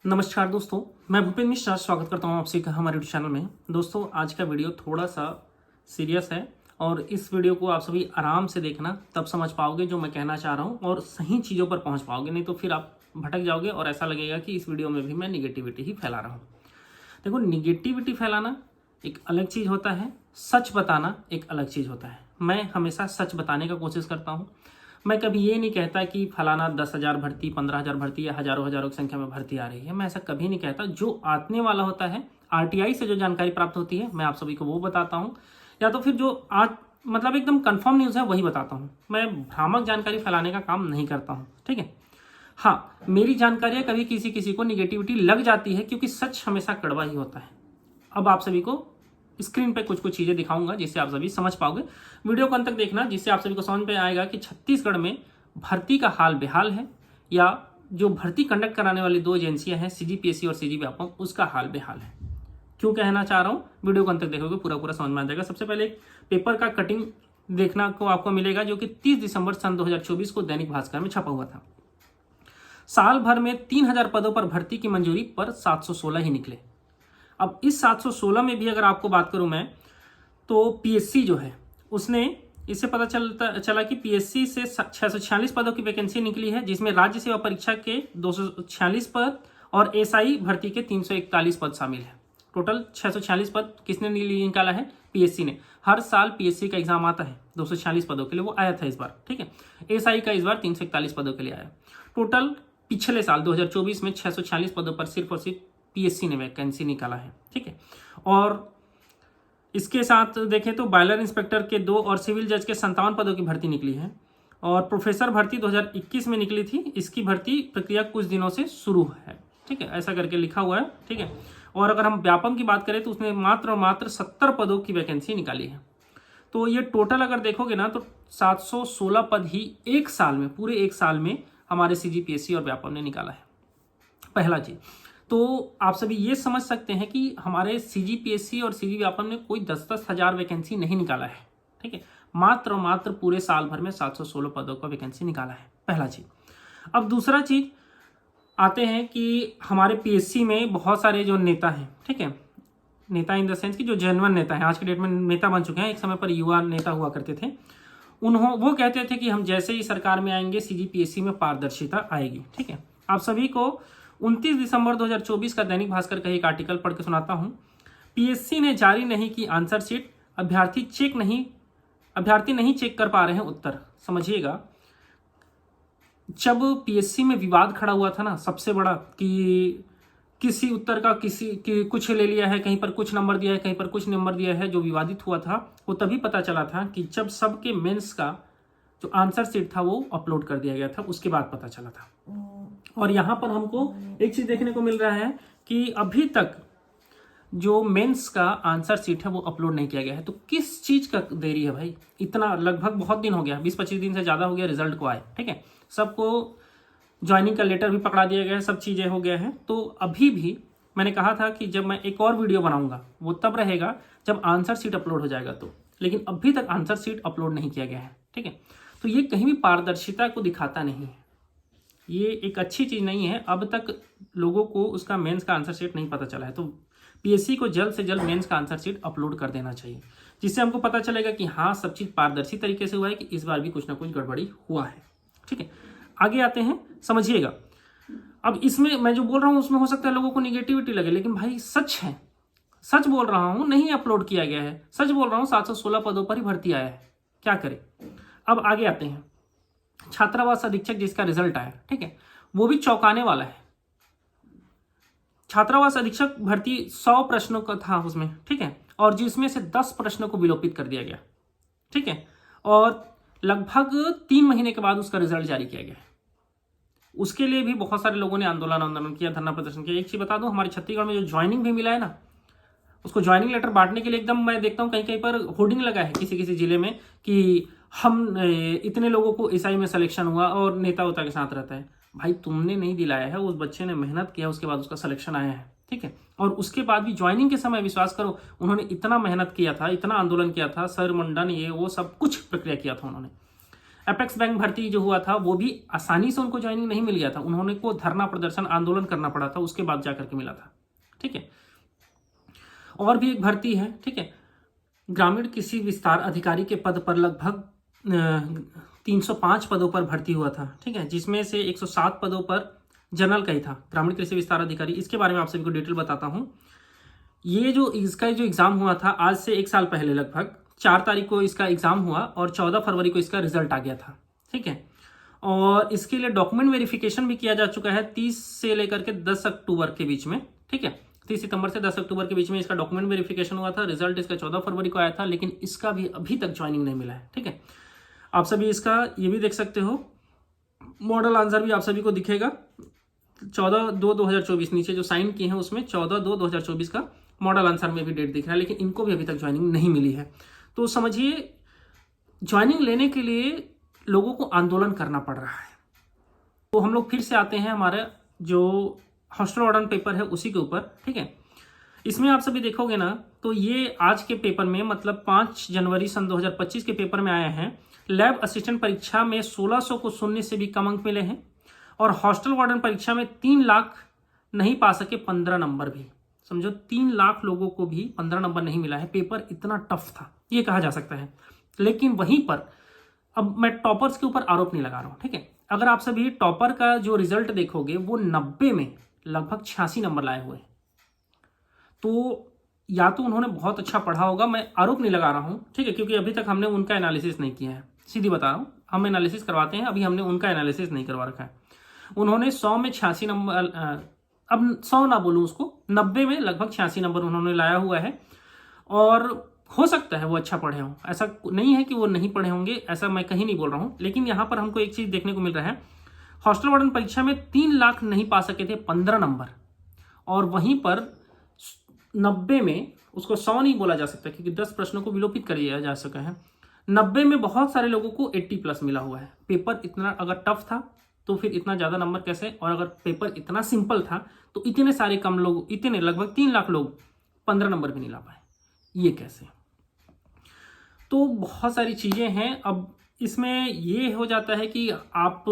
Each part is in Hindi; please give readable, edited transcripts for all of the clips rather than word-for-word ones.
नमस्कार दोस्तों, मैं भूपेंद्र मिश्रा स्वागत करता हूं आपसे हमारे यूट्यूब चैनल में। दोस्तों, आज का वीडियो थोड़ा सा सीरियस है और इस वीडियो को आप सभी आराम से देखना, तब समझ पाओगे जो मैं कहना चाह रहा हूं और सही चीज़ों पर पहुंच पाओगे। नहीं तो फिर आप भटक जाओगे और ऐसा लगेगा कि इस वीडियो में भी मैं निगेटिविटी ही फैला रहा हूँ। देखो, निगेटिविटी फैलाना एक अलग चीज़ होता है, सच बताना एक अलग चीज़ होता है। मैं हमेशा सच बताने का कोशिश करता हूँ। मैं कभी ये नहीं कहता कि फलाना 10,000 भर्ती, 15,000 भर्ती या हज़ारों की संख्या में भर्ती आ रही है। मैं ऐसा कभी नहीं कहता। जो आने वाला होता है, आरटीआई से जो जानकारी प्राप्त होती है, मैं आप सभी को वो बताता हूँ, या तो फिर जो आज मतलब एकदम कंफर्म न्यूज़ है वही बताता हूँ। मैं भ्रामक जानकारी फैलाने का काम नहीं करता हूँ, ठीक है। हाँ, मेरी जानकारियाँ कभी किसी किसी को निगेटिविटी लग जाती है, क्योंकि सच हमेशा कड़वा ही होता है। अब आप सभी को स्क्रीन पे कुछ चीज़ें दिखाऊंगा जिससे आप सभी समझ पाओगे। वीडियो को अंत तक देखना, जिससे आप सभी को समझ में आएगा कि छत्तीसगढ़ में भर्ती का हाल बेहाल है, या जो भर्ती कंडक्ट कराने वाली दो एजेंसियां हैं, सीजीपीएससी और सीजी व्यापम, उसका हाल बेहाल है। क्यों कहना चाह रहा हूँ, वीडियो को अंत तक देखोगे पूरा समझ में आ जाएगा। सबसे पहले एक पेपर का कटिंग देखना को आपको मिलेगा, जो कि 30 दिसंबर सन 2024 को दैनिक भास्कर में छपा हुआ था। साल भर में 3,000 पदों पर भर्ती की मंजूरी पर 716 ही निकले। अब इस 716 में भी अगर आपको बात करूं मैं, तो पीएससी जो है उसने, इससे पता चला कि पीएससी से 646 पदों की वैकेंसी निकली है, जिसमें राज्य सेवा परीक्षा के 246 पद और एसआई भर्ती के 341 पद शामिल है। टोटल 646 पद किसने निकाला है? पीएससी ने। हर साल पीएससी का एग्जाम आता है 246 पदों के लिए, वो आया था इस बार, ठीक है। एसआई का इस बार 341 पदों के लिए आया। टोटल पिछले साल 2024 में 646 पदों पर सिर्फ और सिर्फ पीएससी ने वैकेंसी निकाला है, ठीक है। और इसके साथ देखें तो बायलर इंस्पेक्टर के 2 और सिविल जज के 57 पदों की भर्ती निकली है। और प्रोफेसर भर्ती 2021 में निकली थी, इसकी भर्ती प्रक्रिया कुछ दिनों से शुरू है, ठीक है, ऐसा करके लिखा हुआ है, ठीक है। और अगर हम व्यापम की बात करें तो उसने मात्र 70 पदों की वैकेंसी निकाली है। तो ये टोटल अगर देखोगे ना, तो 716 पद ही एक साल में, पूरे एक साल में हमारे सीजीपीएससी और व्यापम ने निकाला है। पहला चीज तो आप सभी ये समझ सकते हैं कि हमारे सीजीपीएससी और सीजी व्यापम ने कोई 10-10 हजार वैकेंसी नहीं निकाला है, ठीक है। मात्र पूरे साल भर में 716 पदों का वैकेंसी निकाला है, पहला चीज। अब दूसरा चीज आते हैं कि हमारे पीएससी में बहुत सारे जो नेता हैं, ठीक है, नेता इन द सेंस कि जो जेन्युइन नेता हैं, आज के डेट में नेता बन चुके हैं, एक समय पर युवा नेता हुआ करते थे, वो कहते थे कि हम जैसे ही सरकार में आएंगे सीजीपीएससी में पारदर्शिता आएगी, ठीक है। आप सभी को 29 दिसंबर 2024 का दैनिक भास्कर का एक आर्टिकल पढ़ के सुनाता हूं। पीएससी ने जारी नहीं की आंसर शीट, अभ्यर्थी नहीं चेक कर पा रहे हैं उत्तर। समझिएगा, जब पीएससी में विवाद खड़ा हुआ था ना, सबसे बड़ा, कि किसी उत्तर का कुछ ले लिया है, कहीं पर कुछ नंबर दिया है, कहीं पर कुछ नंबर दिया है, जो विवादित हुआ था, वो तभी पता चला था कि जब सबके मेंस का जो आंसर शीट था वो अपलोड कर दिया गया था, उसके बाद पता चला था। और यहां पर हमको एक चीज देखने को मिल रहा है कि अभी तक जो मेंस का आंसर शीट है वो अपलोड नहीं किया गया है। तो किस चीज का देरी है भाई? इतना लगभग बहुत दिन हो गया, 20-25 दिन से ज्यादा हो गया रिजल्ट को आए, ठीक है। सबको ज्वाइनिंग का लेटर भी पकड़ा दिया गया है, सब चीजें हो गया है। तो अभी भी मैंने कहा था कि जब मैं एक और वीडियो बनाऊंगा वो तब रहेगा जब आंसर शीट अपलोड हो जाएगा, तो लेकिन अभी तक आंसर शीट अपलोड नहीं किया गया है, ठीक है। तो ये कहीं भी पारदर्शिता को दिखाता नहीं है, ये एक अच्छी चीज नहीं है। अब तक लोगों को उसका मेंस का आंसर शीट नहीं पता चला है, तो पीएससी को जल्द से जल्द मेंस का आंसर शीट अपलोड कर देना चाहिए, जिससे हमको पता चलेगा कि हाँ, सब चीज पारदर्शी तरीके से हुआ है, कि इस बार भी कुछ ना कुछ गड़बड़ी हुआ है, ठीक है। आगे आते हैं, समझिएगा। अब इसमें मैं जो बोल रहा हूं उसमें हो सकता है लोगों को निगेटिविटी लगे, लेकिन भाई सच है, सच बोल रहा हूं, नहीं अपलोड किया गया है, सच बोल रहा हूं, 716 पदों पर ही भर्ती आया है, क्या करे। अब आगे आते हैं, छात्रावास अधीक्षक जिसका रिजल्ट आया, ठीक है, वो भी चौंकाने वाला है। छात्रावास अधीक्षक भर्ती 100 प्रश्नों का था उसमें, ठीक है, और जिसमें से 10 प्रश्नों को विलोपित कर दिया गया, ठीक है, और लगभग 3 महीने के बाद उसका रिजल्ट जारी किया गया। उसके लिए भी बहुत सारे लोगों ने आंदोलन किया, धरना प्रदर्शन किया। एक चीज बता दूं, हमारे छत्तीसगढ़ में जो ज्वाइनिंग भी मिला है ना, उसको ज्वाइनिंग लेटर बांटने के लिए एकदम मैं देखता हूं कहीं कहीं पर होर्डिंग लगा है किसी जिले में कि हम इतने लोगों को एसआई में सिलेक्शन हुआ, और नेता उता के साथ रहता है। भाई तुमने नहीं दिलाया है, उस बच्चे ने मेहनत किया, उसके बाद उसका सिलेक्शन आया है, ठीक है। और उसके बाद भी ज्वाइनिंग के समय विश्वास करो, उन्होंने इतना मेहनत किया था, इतना आंदोलन किया था, सर मंडन, ये वो सब कुछ प्रक्रिया किया था उन्होंने। एपेक्स बैंक भर्ती जो हुआ था वो भी आसानी से उनको ज्वाइनिंग नहीं मिल गया था, उन्होंने को धरना प्रदर्शन आंदोलन करना पड़ा था, उसके बाद जाकर के मिला था। ठीक है, और भी एक भर्ती है, ठीक है, ग्रामीण कृषि विस्तार अधिकारी के पद पर लगभग 305 पदों पर भर्ती हुआ था। ठीक है, जिसमें से 107 पदों पर जनरल का ही था, ग्रामीण कृषि विस्तार अधिकारी। इसके बारे में आप सभी को डिटेल बताता हूं। ये जो इसका जो एग्जाम हुआ था आज से 1 साल पहले, लगभग 4 तारीख को इसका एग्जाम हुआ और 14 फरवरी को इसका रिजल्ट आ गया था। ठीक है, और इसके लिए डॉक्यूमेंट वेरिफिकेशन भी किया जा चुका है 30 से लेकर के 10 अक्टूबर के बीच में। ठीक है, 30 सितंबर से 10 अक्टूबर के बीच में इसका डॉक्यूमेंट वेरिफिकेशन हुआ था। रिजल्ट इसका 14 फरवरी को आया था, लेकिन इसका भी अभी तक ज्वाइनिंग नहीं मिला है। ठीक है, आप सभी इसका ये भी देख सकते हो, मॉडल आंसर भी आप सभी को दिखेगा 14/2/2024, नीचे जो साइन किए हैं उसमें 14/2/2024 का मॉडल आंसर में भी डेट दिख रहा है, लेकिन इनको भी अभी तक ज्वाइनिंग नहीं मिली है। तो समझिए ज्वाइनिंग लेने के लिए लोगों को आंदोलन करना पड़ रहा है। तो हम लोग फिर से आते हैं हमारे जो हॉस्टल वार्डन पेपर है उसी के ऊपर। ठीक है, इसमें आप सभी देखोगे ना, तो ये आज के पेपर में मतलब 5 जनवरी सन 2025 के पेपर में आया है। लैब असिस्टेंट परीक्षा में 1600 को शून्य से भी कम अंक मिले हैं, और हॉस्टल वार्डन परीक्षा में 3 लाख नहीं पा सके 15 नंबर भी। समझो 3 लाख लोगों को भी 15 नंबर नहीं मिला है। पेपर इतना टफ था ये कहा जा सकता है। लेकिन वहीं पर अब मैं टॉपर्स के ऊपर आरोप नहीं लगा रहा हूं। ठीक है, अगर आप सभी टॉपर का जो रिजल्ट देखोगे वो 90 में लगभग 86 नंबर लाए हुए, तो या तो उन्होंने बहुत अच्छा पढ़ा होगा, मैं आरोप नहीं लगा रहा हूं। ठीक है, क्योंकि अभी तक हमने उनका एनालिसिस नहीं किया है, सीधी बता रहा हूं। हम एनालिसिस करवाते हैं, अभी हमने उनका एनालिसिस नहीं करवा रखा है। उन्होंने 100 में 86 नंबर, अब 100 ना बोलूं उसको, 90 में लगभग 86 नंबर उन्होंने लाया हुआ है। और हो सकता है वो अच्छा पढ़े हों, ऐसा नहीं है कि वो नहीं पढ़े होंगे, ऐसा मैं कहीं नहीं बोल रहा हूं। लेकिन यहां पर हमको एक चीज देखने को मिल रहा है, हॉस्टल वार्डन परीक्षा में 3 लाख नहीं पा सके थे 15 नंबर, और वहीं पर 90 में, उसको 100 नहीं बोला जा सकता क्योंकि 10 प्रश्नों को विलोपित कर दिया जा सका है, 90 में बहुत सारे लोगों को 80+ मिला हुआ है। पेपर इतना अगर टफ था तो फिर इतना ज्यादा नंबर कैसे, और अगर पेपर इतना सिंपल था तो इतने सारे कम लोग, इतने लगभग 3 लाख लोग 15 नंबर भी नहीं ला पाए, ये कैसे। तो बहुत सारी चीजें हैं। अब इसमें ये हो जाता है कि आप,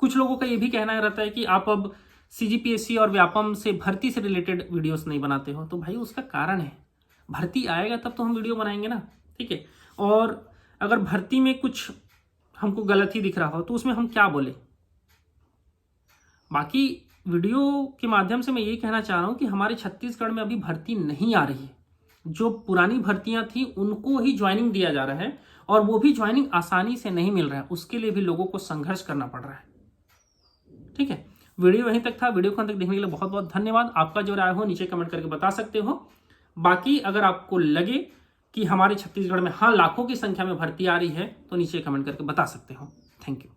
कुछ लोगों का ये भी कहना रहता है कि आप अब CGPSC और व्यापम से भर्ती से रिलेटेड वीडियोस नहीं बनाते हो। तो भाई उसका कारण है, भर्ती आएगा तब तो हम वीडियो बनाएंगे ना। ठीक है, और अगर भर्ती में कुछ हमको गलत ही दिख रहा हो तो उसमें हम क्या बोले। बाकी वीडियो के माध्यम से मैं ये कहना चाह रहा हूं कि हमारे छत्तीसगढ़ में अभी भर्ती नहीं आ रही है। जो पुरानी भर्तियां थी उनको ही ज्वाइनिंग दिया जा रहा है, और वो भी ज्वाइनिंग आसानी से नहीं मिल रहा है, उसके लिए भी लोगों को संघर्ष करना पड़ रहा है। ठीक है, वीडियो यहीं तक था। वीडियो को अंत तक देखने के लिए बहुत बहुत धन्यवाद। आपका जो राय हो नीचे कमेंट करके बता सकते हो। बाकी अगर आपको लगे कि हमारे छत्तीसगढ़ में हाँ लाखों की संख्या में भर्ती आ रही है तो नीचे कमेंट करके बता सकते हो। Thank you.